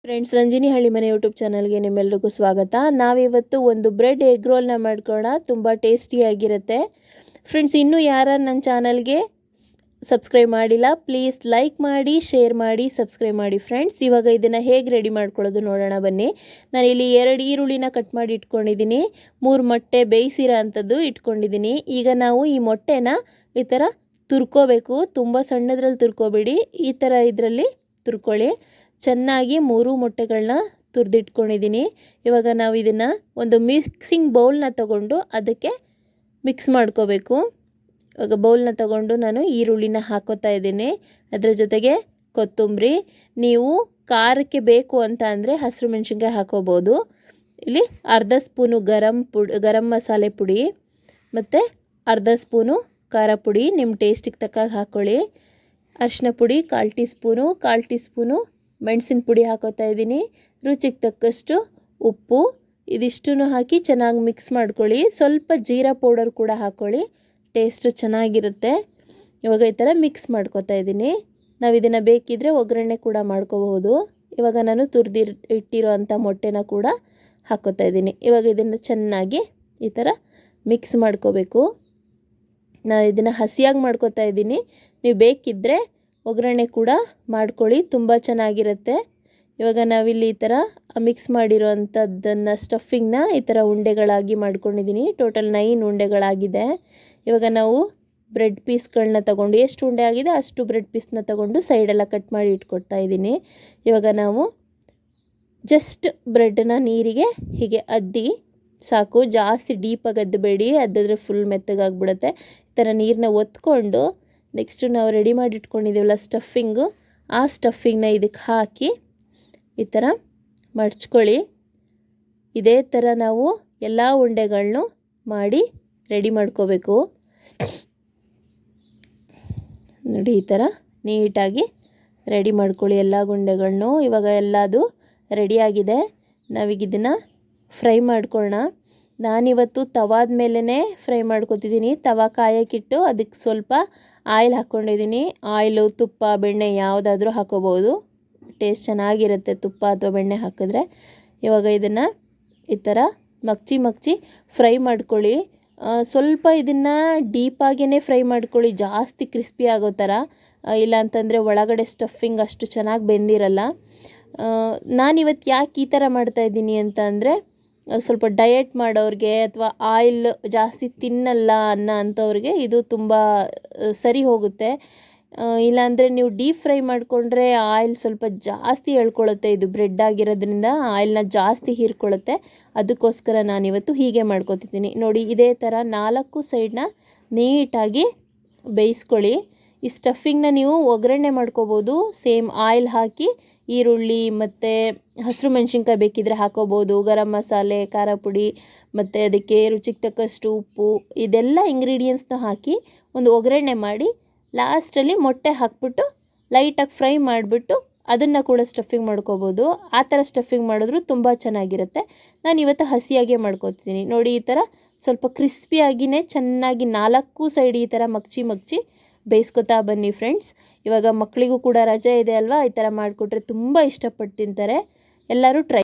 Friends, Ranjini ಹಳ್ಳಿ ಮನೆ YouTube ಚಾನಲ್ಗೆ ನಿಮ್ಮೆಲ್ಲರಿಗೂ ಸ್ವಾಗತ. ನಾವಿವತ್ತು ಒಂದು ಬ್ರೆಡ್ ಎಗ್ ರೋಲ್ನ ಮಾಡ್ಕೊಳ್ಳೋಣ. ತುಂಬ ಟೇಸ್ಟಿಯಾಗಿರುತ್ತೆ. ಫ್ರೆಂಡ್ಸ್, ಇನ್ನೂ ಯಾರು ನನ್ನ ಚಾನಲ್ಗೆ ಸಬ್ಸ್ಕ್ರೈಬ್ ಮಾಡಿಲ್ಲ, ಪ್ಲೀಸ್ ಲೈಕ್ ಮಾಡಿ, ಶೇರ್ ಮಾಡಿ, ಸಬ್ಸ್ಕ್ರೈಬ್ ಮಾಡಿ. ಫ್ರೆಂಡ್ಸ್, ಇವಾಗ ಇದನ್ನು ಹೇಗೆ ರೆಡಿ ಮಾಡ್ಕೊಳ್ಳೋದು ನೋಡೋಣ ಬನ್ನಿ. ನಾನಿಲ್ಲಿ 2 ಈರುಳ್ಳಿನ ಕಟ್ ಮಾಡಿ ಇಟ್ಕೊಂಡಿದ್ದೀನಿ, 3 ಮೊಟ್ಟೆ ಬೇಯಿಸಿರೋ ಅಂಥದ್ದು ಇಟ್ಕೊಂಡಿದ್ದೀನಿ. ಈಗ ನಾವು ಈ ಮೊಟ್ಟೆನ ಈ ಥರ ತುರ್ಕೋಬೇಕು. ತುಂಬ ಸಣ್ಣದ್ರಲ್ಲಿ ತುರ್ಕೋಬೇಡಿ, ಈ ಥರ ಇದರಲ್ಲಿ ತುರ್ಕೊಳ್ಳಿ. ಚೆನ್ನಾಗಿ 3 ಮೊಟ್ಟೆಗಳನ್ನ ತುರಿದಿಟ್ಕೊಂಡಿದ್ದೀನಿ. ಇವಾಗ ನಾವು ಇದನ್ನು ಒಂದು ಮಿಕ್ಸಿಂಗ್ ಬೌಲ್ನ ತಗೊಂಡು ಅದಕ್ಕೆ ಮಿಕ್ಸ್ ಮಾಡ್ಕೋಬೇಕು. ಇವಾಗ ಬೌಲ್ನ ತಗೊಂಡು ನಾನು ಈರುಳ್ಳಿನ ಹಾಕೋತಾ ಇದ್ದೀನಿ. ಅದರ ಜೊತೆಗೆ ಕೊತ್ತಂಬರಿ, ನೀವು ಖಾರಕ್ಕೆ ಬೇಕು ಅಂತ ಅಂದರೆ ಹಸಿರು ಮೆಣಸಿನ್ಕಾಯಿ ಹಾಕೋಬೋದು. ಇಲ್ಲಿ ಅರ್ಧ ಸ್ಪೂನು ಗರಂ ಮಸಾಲೆ ಪುಡಿ ಮತ್ತು ಅರ್ಧ ಸ್ಪೂನು ಖಾರ ಪುಡಿ ನಿಮ್ಮ ಟೇಸ್ಟಿಗೆ ತಕ್ಕಾಗ ಹಾಕ್ಕೊಳ್ಳಿ. ಅರಿಶಿನ ಪುಡಿ 1/4 ಟೀ ಸ್ಪೂನು ಮೆಣಸಿನ ಪುಡಿ ಹಾಕೋತಾ ಇದ್ದೀನಿ. ರುಚಿಗೆ ತಕ್ಕಷ್ಟು ಉಪ್ಪು, ಇದಿಷ್ಟನ್ನು ಹಾಕಿ ಚೆನ್ನಾಗಿ ಮಿಕ್ಸ್ ಮಾಡ್ಕೊಳ್ಳಿ. ಸ್ವಲ್ಪ ಜೀರಾ ಪೌಡರ್ ಕೂಡ ಹಾಕ್ಕೊಳ್ಳಿ, ಟೇಸ್ಟು ಚೆನ್ನಾಗಿರುತ್ತೆ. ಇವಾಗ ಈ ಥರ ಮಿಕ್ಸ್ ಮಾಡ್ಕೋತಾ ಇದ್ದೀನಿ. ನಾವು ಇದನ್ನು ಬೇಕಿದ್ದರೆ ಒಗ್ಗರಣೆ ಕೂಡ ಮಾಡ್ಕೋಬಹುದು. ಇವಾಗ ನಾನು ಇಟ್ಟಿರೋ ಅಂಥ ಮೊಟ್ಟೆನ ಕೂಡ ಹಾಕೋತಾ ಇದ್ದೀನಿ. ಇವಾಗ ಇದನ್ನು ಚೆನ್ನಾಗಿ ಈ ಥರ ಮಿಕ್ಸ್ ಮಾಡ್ಕೋಬೇಕು. ನಾನು ಇದನ್ನು ಹಸಿಯಾಗಿ ಮಾಡ್ಕೋತಾ ಇದ್ದೀನಿ. ನೀವು ಬೇಕಿದ್ದರೆ ಒಗ್ಗರಣೆ ಕೂಡ ಮಾಡ್ಕೊಳ್ಳಿ, ತುಂಬ ಚೆನ್ನಾಗಿರುತ್ತೆ. ಇವಾಗ ನಾವಿಲ್ಲಿ ಈ ಥರ ಮಿಕ್ಸ್ ಮಾಡಿರೋ ಅಂಥದ್ದನ್ನು ಸ್ಟಫಿಂಗ್ನ ಈ ಥರ ಉಂಡೆಗಳಾಗಿ ಮಾಡ್ಕೊಂಡಿದ್ದೀನಿ. ಟೋಟಲ್ 9 ಉಂಡೆಗಳಾಗಿದೆ. ಇವಾಗ ನಾವು ಬ್ರೆಡ್ ಪೀಸ್ಗಳನ್ನ ತಗೊಂಡು, ಎಷ್ಟು ಉಂಡೆ ಆಗಿದೆ ಅಷ್ಟು ಬ್ರೆಡ್ ಪೀಸ್ನ ತಗೊಂಡು ಸೈಡೆಲ್ಲ ಕಟ್ ಮಾಡಿ ಇಟ್ಕೊಡ್ತಾ ಇದ್ದೀನಿ. ಇವಾಗ ನಾವು ಜಸ್ಟ್ ಬ್ರೆಡ್ನ ನೀರಿಗೆ ಹೀಗೆ ಅದ್ದಿ ಸಾಕು, ಜಾಸ್ತಿ ಡೀಪಾಗಿ ಅದ್ದಬೇಡಿ, ಅದ್ದಿದ್ರೆ ಫುಲ್ ಮೆತ್ತಗಾಗ್ಬಿಡುತ್ತೆ. ಈ ಥರ ನೀರನ್ನ ಒತ್ಕೊಂಡು ನೆಕ್ಸ್ಟು ನಾವು ರೆಡಿ ಮಾಡಿ ಇಟ್ಕೊಂಡಿದ್ದೀವಲ್ಲ ಸ್ಟಫಿಂಗು, ಆ ಸ್ಟಫಿಂಗ್ನ ಇದಕ್ಕೆ ಹಾಕಿ ಈ ಥರ ಮಡ್ಚ್ಕೊಳ್ಳಿ. ಇದೇ ಥರ ನಾವು ಎಲ್ಲ ಉಂಡೆಗಳನ್ನೂ ಮಾಡಿ ರೆಡಿ ಮಾಡ್ಕೋಬೇಕು. ನೋಡಿ, ಈ ಥರ ನೀಟಾಗಿ ರೆಡಿ ಮಾಡ್ಕೊಳ್ಳಿ ಎಲ್ಲ ಉಂಡೆಗಳನ್ನೂ. ಇವಾಗ ಎಲ್ಲದು ರೆಡಿಯಾಗಿದೆ. ನಾವೀಗ ಇದನ್ನು ಫ್ರೈ ಮಾಡ್ಕೊಳ್ಳೋಣ. ನಾನಿವತ್ತು ತವಾದ ಮೇಲೇ ಫ್ರೈ ಮಾಡ್ಕೊತಿದ್ದೀನಿ. ತವಾ ಕಾಯಕ್ಕಿಟ್ಟು ಅದಕ್ಕೆ ಸ್ವಲ್ಪ ಆಯಿಲ್ ಹಾಕ್ಕೊಂಡಿದ್ದೀನಿ. ಆಯಿಲು, ತುಪ್ಪ, ಬೆಣ್ಣೆ ಯಾವುದಾದ್ರೂ ಹಾಕೋಬೋದು, ಟೇಸ್ಟ್ ಚೆನ್ನಾಗಿರುತ್ತೆ ತುಪ್ಪ ಅಥವಾ ಬೆಣ್ಣೆ ಹಾಕಿದ್ರೆ. ಇವಾಗ ಇದನ್ನು ಈ ಥರ ಮಗ್ಚಿ ಫ್ರೈ ಮಾಡ್ಕೊಳ್ಳಿ. ಸ್ವಲ್ಪ ಇದನ್ನು ಡೀಪಾಗಿಯೇ ಫ್ರೈ ಮಾಡ್ಕೊಳ್ಳಿ, ಜಾಸ್ತಿ ಕ್ರಿಸ್ಪಿ ಆಗೋ ಥರ. ಇಲ್ಲಾಂತಂದರೆ ಒಳಗಡೆ ಸ್ಟಫಿಂಗ್ ಅಷ್ಟು ಚೆನ್ನಾಗಿ ಬೆಂದಿರಲ್ಲ. ನಾನಿವತ್ತು ಯಾಕೆ ಈ ಥರ ಮಾಡ್ತಾಯಿದ್ದೀನಿ ಅಂತ ಅಂದರೆ, ಸ್ವಲ್ಪ ಡಯಟ್ ಮಾಡೋರಿಗೆ ಅಥವಾ ಆಯಿಲ್ ಜಾಸ್ತಿ ತಿನ್ನಲ್ಲ ಅಂಥವ್ರಿಗೆ ಇದು ತುಂಬ ಸರಿ ಹೋಗುತ್ತೆ. ಇಲ್ಲಾಂದರೆ ನೀವು ಡೀಪ್ ಫ್ರೈ ಮಾಡಿಕೊಂಡ್ರೆ ಆಯಿಲ್ ಸ್ವಲ್ಪ ಜಾಸ್ತಿ ಎಳ್ಕೊಳ್ಳುತ್ತೆ. ಇದು ಬ್ರೆಡ್ ಆಗಿರೋದ್ರಿಂದ ಆಯಿಲ್ನ ಜಾಸ್ತಿ ಹೀರ್ಕೊಳ್ಳುತ್ತೆ. ಅದಕ್ಕೋಸ್ಕರ ನಾನಿವತ್ತು ಹೀಗೆ ಮಾಡ್ಕೊತಿದ್ದೀನಿ. ನೋಡಿ, ಇದೇ ಥರ 4 ಸೈಡನ್ನ ನೀಟಾಗಿ ಬೇಯಿಸ್ಕೊಳ್ಳಿ. ಈ ಸ್ಟಫಿಂಗ್ನ ನೀವು ಒಗ್ಗರಣೆ ಮಾಡ್ಕೋಬೋದು. ಸೇಮ್ ಆಯಿಲ್ ಹಾಕಿ ಈರುಳ್ಳಿ ಮತ್ತು ಹಸಿರು ಮೆಣಸಿನ್ಕಾಯಿ ಬೇಕಿದ್ದರೆ ಹಾಕೋಬೋದು, ಗರಂ ಮಸಾಲೆ, ಖಾರ ಪುಡಿ ಮತ್ತು ಅದಕ್ಕೆ ರುಚಿಗೆ ತಕ್ಕಷ್ಟು ಉಪ್ಪು, ಇದೆಲ್ಲ ಇಂಗ್ರೀಡಿಯೆಂಟ್ಸ್ನ ಹಾಕಿ ಒಂದು ಒಗ್ಗರಣೆ ಮಾಡಿ ಲಾಸ್ಟಲ್ಲಿ ಮೊಟ್ಟೆ ಹಾಕ್ಬಿಟ್ಟು ಲೈಟಾಗಿ ಫ್ರೈ ಮಾಡಿಬಿಟ್ಟು ಅದನ್ನು ಕೂಡ ಸ್ಟಫಿಂಗ್ ಮಾಡ್ಕೋಬೋದು. ಆ ಥರ ಸ್ಟಫಿಂಗ್ ಮಾಡಿದ್ರೂ ತುಂಬ ಚೆನ್ನಾಗಿರುತ್ತೆ. ನಾನು ಇವತ್ತು ಹಸಿಯಾಗೇ ಮಾಡ್ಕೋತೀನಿ. ನೋಡಿ, ಈ ಥರ ಸ್ವಲ್ಪ ಕ್ರಿಸ್ಪಿಯಾಗಿಯೇ ಚೆನ್ನಾಗಿ 4 ಸೈಡ್ ಈ ಥರ ಮಗ್ಚಿ ಬೇಯಿಸ್ಕೊತಾ ಬನ್ನಿ ಫ್ರೆಂಡ್ಸ್. ಇವಾಗ ಮಕ್ಕಳಿಗೂ ಕೂಡ ರಜೆ ಇದೆ ಅಲ್ವಾ, ಈ ಥರ ಮಾಡಿಕೊಟ್ರೆ ತುಂಬ ಇಷ್ಟಪಟ್ಟು ತಿಂತಾರೆ. ಎಲ್ಲರೂ ಟ್ರೈ